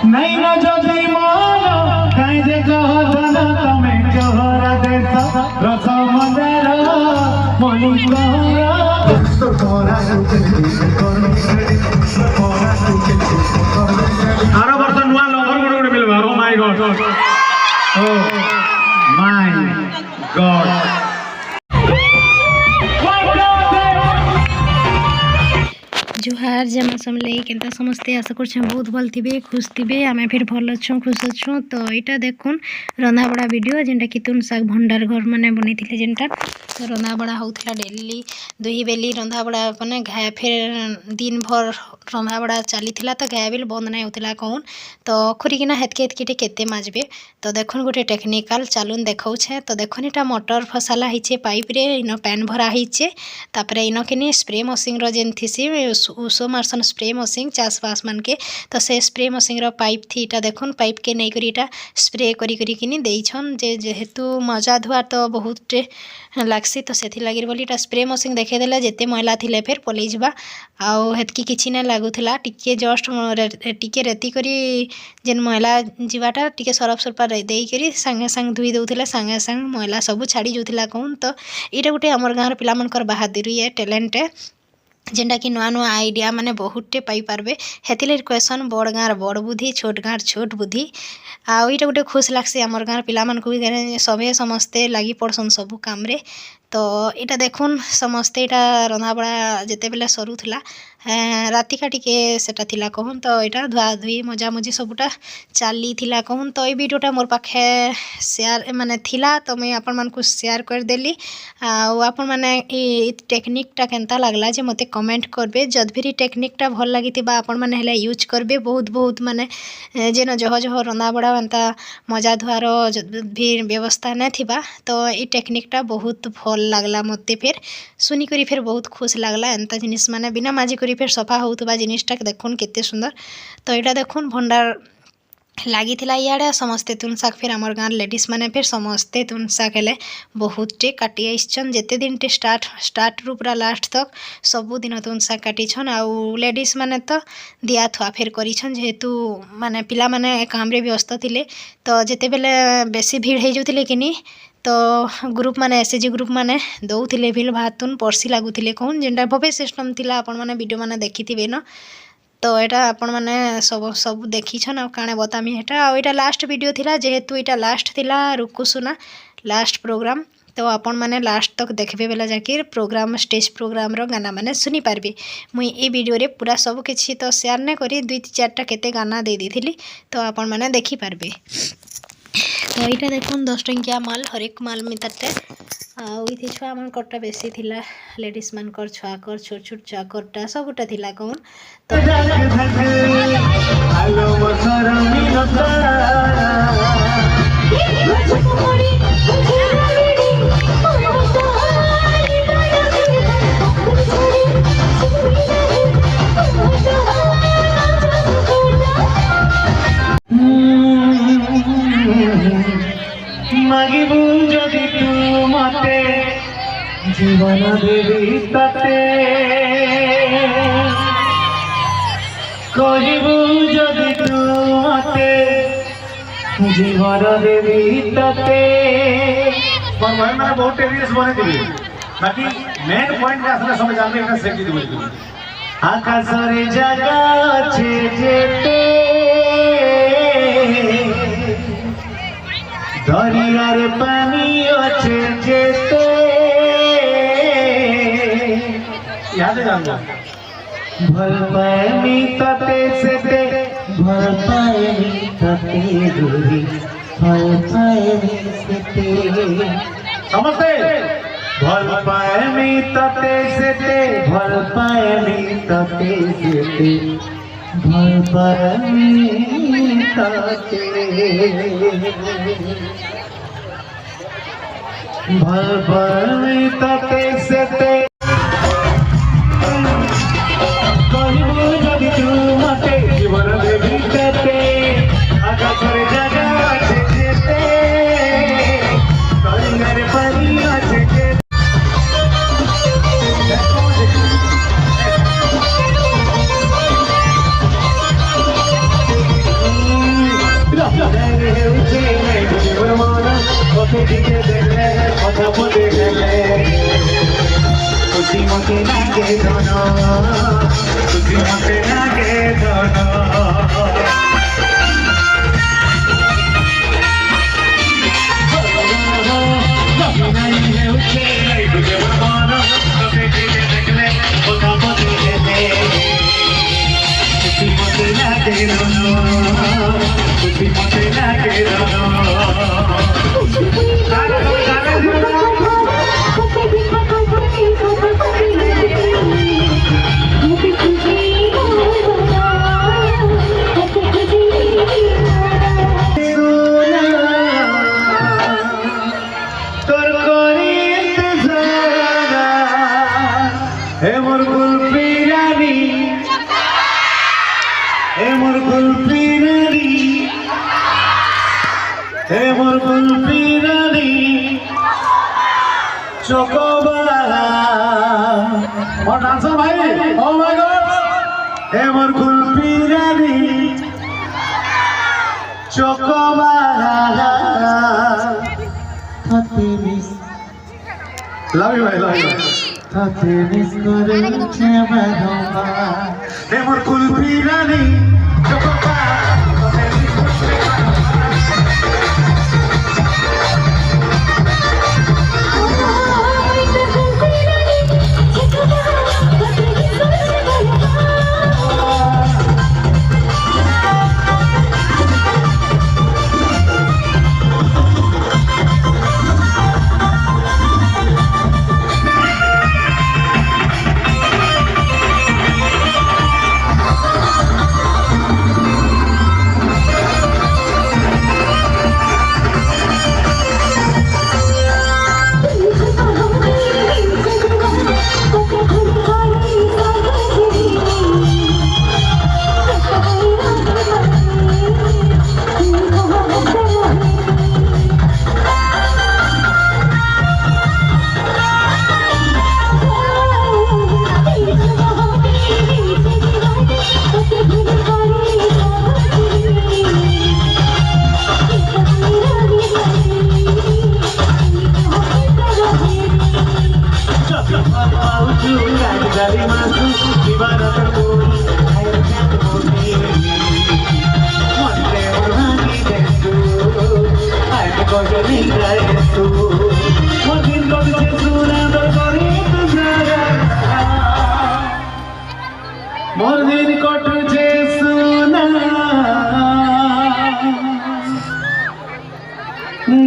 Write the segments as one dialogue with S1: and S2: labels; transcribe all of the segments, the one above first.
S1: नहीं न जदि मन काई जे कहतन तमे जोहरा देश रस मंदार मणिकरा आरो वर्ष नुआ लवर गोटे गोटे मिलबा oh my god oh my god
S2: जुहार जमा समले केनता समस्ते आशा कर बहुत भल थे खुश थे आम फिर भल अच्छु खुश अच्छु। तो यहाँ देखुन रंधा बड़ा वीडियो जेनटा कि तुन शाग भंडार घर मैंने बनी थे जेनटा तो रंधा बड़ा होता डेली दुही बेली रंधा बड़ा मैंने घाया फिर दिन भर रंधा बड़ा चली तो घाया बिल बंद नहीं होता कौन तो खुरीकिना हेतके हेतके केते माजबे। तो देखुन गोटे टेक्निकाल चालून देखाऊे तो देखुन यहाँ मोटर फसाला होचे पाइप रे इन पैन भरा होचे तापर इन के स्प्रे मशीन जेन थी उषो मार्सन स्प्रे मशीन चाषबास मान के तो से स्प्रे मशीन पाइप थी इटा देखुन पाइप के नहीं करी इटा स्प्रे करी देछन जेहेतु मजा धुआ तो बहुत लागसी तो से लगी बोली स्प्रे मशीन देखदेला जिते मैला थिले फिर पलि जावा आउ हेतकी किछि ना लागुला टिके जस्ट टिके रेती करी जेन मैला जीवाटा टिके सरफ सरपा देकरी सांगे सांग धुई दउथिला सांगे सांग मैला सब छाड़ी जाउथिला कहून। तो इटा गोटे हमर गाँव पिला मनकर बहादुरी है टैलेंट है जेनटा कि नुआ नुआ आइडिया माने बहुतटे पाई पारबे हेतिले क्वेश्चन बड़ गाँव बड़ बुद्धि छोट गाँव छोट बुद्धि आउ इटा गोटे खुश लागसी हमर गाँव पिला मानकु भी सभे समस्ते लगी पड़सन सबु काम रे। तो यहाँ देखुन समस्ते यहाँ रंधा बड़ा जिते बेले सरुला रातिका टिके सेटा थिला कहून तो यहाँ धुआ धुई मजा मजी सबुटा चली थिला कहून। तो ये वीडियोटा मोर पाखे शेयर माने थिला तो मुझे आपण मानकु शेयर कर देली आपण माने टेक्निकटा केनता लागला जे मते कमेंट करबे जद भी टेक्निकटा भल लागितिबा आपण माने हेला यूज करबे बहुत बहुत माने जेन जह जह रंधा बड़ा एंता मजा धुआर भी व्यवस्था नहीं थिबा तो ये टेक्निकटा बहुत भल लागला मते फिर सुनी करी फिर बहुत खुश लागला एंता जिनिस माने बिना माजी करी फिर सफा होउतबा जिनिसटा देखुन केते सुंदर। तो यहाँ देखुन भंडार लगी इे समस्ते तुन शाग फिर आमर गाँव लेडीज मैंने फिर समस्ते तुन शाग हेले बहुतटे काटी आईछन जेते दिन टे स्टार्ट रू पूरा लास्ट तक सबु दिन तुन शाग काटीछन आउ लेडीज मैंने तो दिया थुआ फिर करिछन जेहेतु माने पिला माने काम रे व्यस्त थिले तो जेते बेले बेसी भीड़ हो जाउतिले किनी तो ग्रुप माने एसएचजी ग्रुप माने दौथिले बिल भातुन पर्सी लागुथिले कौन जेनटा भव्य सिस्टम थिला आपण माने वीडियो माने देखिथिबे न। तो यहाँ आपण मैंने सब देखीछन आ काणे बतामी हेटा आ इटा लास्ट वीडियो थिला जेहेतु इटा लास्ट थिला रुकुसुना लास्ट प्रोग्राम तो आपण मैंने लास्ट तक देखबे बेला जाके प्रोग्राम स्टेज प्रोग्राम रो गाना माने सुनी पारबे। मुई ए वीडियो रे पूरा सब किछि तो शेयर ने करी 2-4टा केते गाना दे देथिली तो आपण मैंने देखि पारबे। तो यहाँ देखुन 10 टंकिया माल हरेक माल मिताटे आउ छुआ मन करटा बेसी थिला लेडीज मानकर छुआकर छोट छोट छुआकरटा सबटा थिला कौन। तो
S1: मागिबू जदि तू मते जीवन देवी तते कहिबू जदि तू मते जीवन देवी तते भगवान मैंने बहुत रील्स बने दिबी बाकी मेन पॉइंट आसले सब जानबे एटा सेट दी दिबी आकाश रे जगा छे जेते दरियार पानी अच्छे जेते याद जानना भल पानी तते सेते भल पानी तते दूरी भल पानी सेते समझते भल पानी तते सेते भल पानी तते सेते भल पानी तते भल पानी तते सेते कहिबू जदि तू मते जीवन देवी तते आकाश रे जगा छे जेते दरियार पानी अच्छे जेते নাই হেউছে নাই বুঝিবার মন ওকে দিকে দেখলে কথা বলে গেলে খুশি মতে লাগে ধন খুশি মতে লাগে ধন নাই হেউছে নাই বুঝিবার মন ওকে দিকে দেখলে কথা বলে গেলে খুশি মতে লাগে ধন খুশি মতে লাগে ধন Chocobara, or dancer, oh my God, Ever Kulpirani, Chocobara, Tatimis, love you, Tatimis, Ever Kulpirani, Chocobara.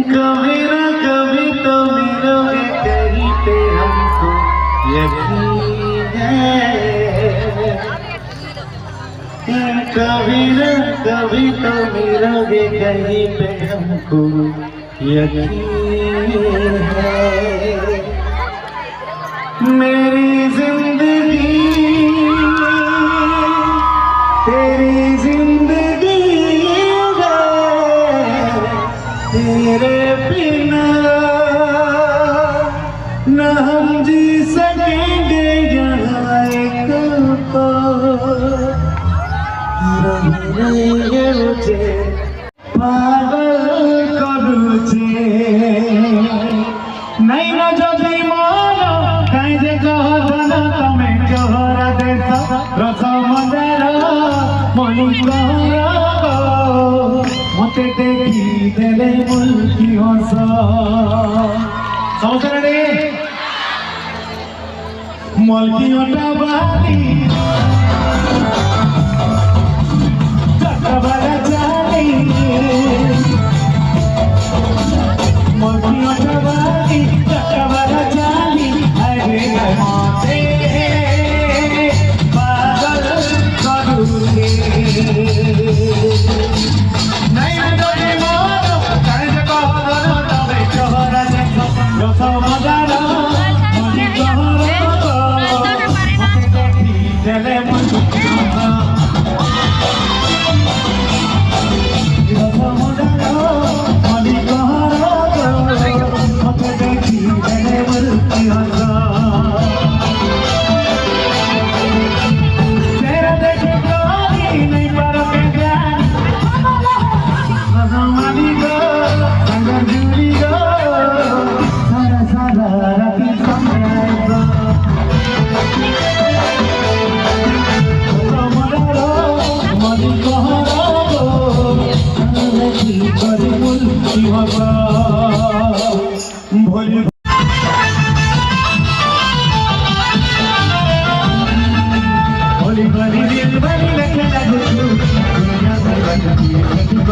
S1: कभी ना कभी तो मिलोगे कहीं पे हमको यकीन है कभी ना कभी तो मिलोगे कहीं पे हमको यकीन है मेरी जिंदगी तेरी जिंदगी तेरे बिना न हम जी सकेंगे यहाँ एक मुझे पागल करूचे नहीं न যদি মনো কাই যে কহন তুমি জোহরা দেশ রস মন্দার মনি কর মতে দেখি দেলে মুলকি হস সমস্যা মলকি ওটা বাড়ি চট্টবাড়া জানি মলকি ওটা বাড়ি চট্টবাড়া জানি আরে মতে পাগল করুগে नहीं যদি মনো কাই যে কহন তবে জোহরা দেশ রস মন্দার মনি কর Dele muito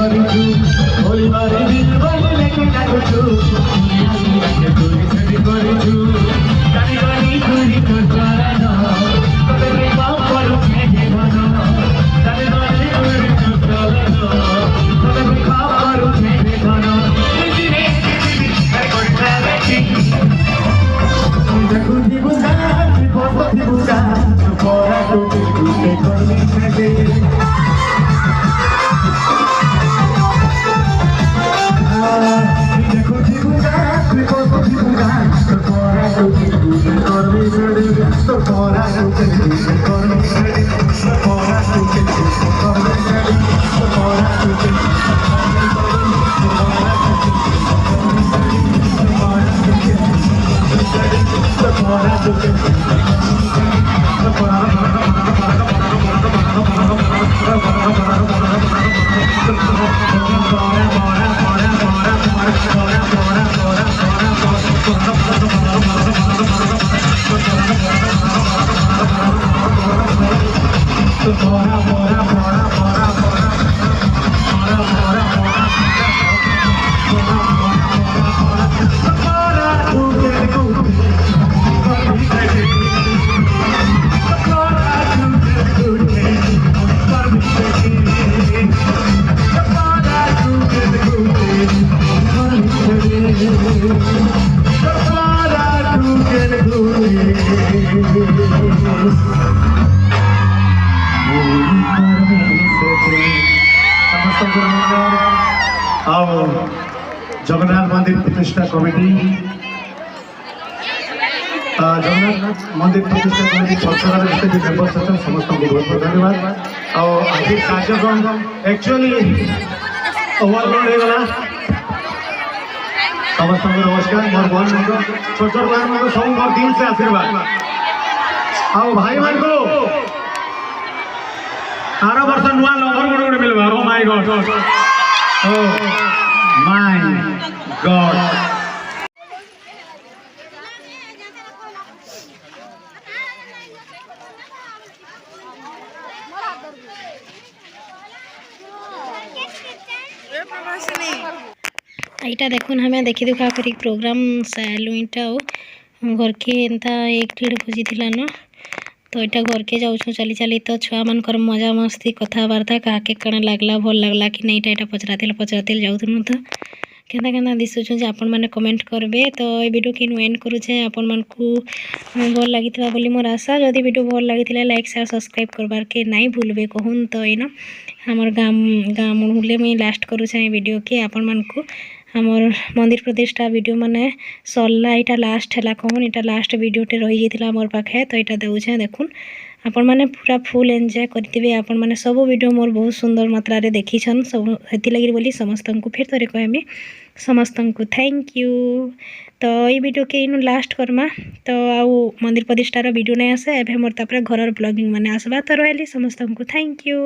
S1: କରିଛୁ ପରିବାର ଜୀବନ ଲେଖେ ଡାକୁଛୁ ତୁଇ ସେଠି କରିଛୁ ଜାଣି ଗଣି ତୁଇ ତୋ ଚରଣ ତୋତେ କୃପା କରୁଛେ ଜୀବନ ଜାଣି ଗଣି ତୁଇ ତୋ ଚରଣ ତୋତେ କୃପା କରୁଛେ ଜୀବନ ନିଜେ ଦେଖୁଥିବୁ ଗାଁ ବସିଥିବୁ ଗାଁ ପରା ତୁଟେ ତୁଟେ କରିବି ଛାଡେ ଦେଖୁଥିବୁ ଗାଁ ବସିଥିବୁ ଗାଁ ପରା ତୁଟେ ତୁଟେ କରିବି ଛାଡେ ତ ପରା ତୁଟେ ତୁଟେ କରିବି ଛାଡେ ପରା ତୁଟେ ତୁଟେ କରିବି ଛାଡେ ପରା ତୁଟେ जगन्नाथ मंदिर प्रतिष्ठा कमिटी जगन्नाथ मंदिर प्रतिष्ठा कमिटी सरकार जितने मेम्बर अच्छा समस्त को बहुत बहुत धन्यवाद आज कार्यक्रम एक्चुअली ओवरलोड हो गला समस्त नमस्कार मोर बहन छोट छोट बहन मन सब मोर दिल से आशीर्वाद आओ भाई मान को आर वर्ष नुआ लवर गोटे गोटे मिलवा ओ my god oh my God
S2: এইটা দেখুন আমি দেখি দুখা করি प्रोग्राम साइलु इटा घर के एंता 1:30 बजी थिला न तो इटा घर के जाऊँ चली चली तो छुआ मानकर मजा मस्ती कथबार्ता क्या कण लगला भल लगला कि नहीं इटा पचराते जाऊँ तो केना केना दिशुछु जे आपण माने कमेंट करबे तो ए वीडियो के एंड करूछे आपण मन को भल लागितबा बोली मोर आशा जदि वीडियो भल लागितिला लाइक शेयर सब्सक्राइब करबार के नहीं भूलबे कहून तो एनो हमर गाम मुहले में लास्ट करूछे वीडियो के आपण मन को हमर मंदिर प्रतिष्ठा वीडियो माने सरला इटा लास्ट है कहून इटा लास्ट वीडियोटे रही जाइतिला मोर पाखे तो इटा देउछे देखुन आपण माने पूरा फुल एंजॉय करथिबे आपण माने सब वीडियो मोर बहुत सुंदर मात्रा रे देखिछन सब हेति लागि बोली समस्त को फिर तोरे कहमी समस्त को थैंक यू तो ये वीडियो के इनु लास्ट करमा तो आउ मंदिर प्रतिष्ठार वीडियो नहीं आसे एबे मोर तापर घर ब्लॉगिंग माने आसबा तो रहली समस्त को थैंक यू।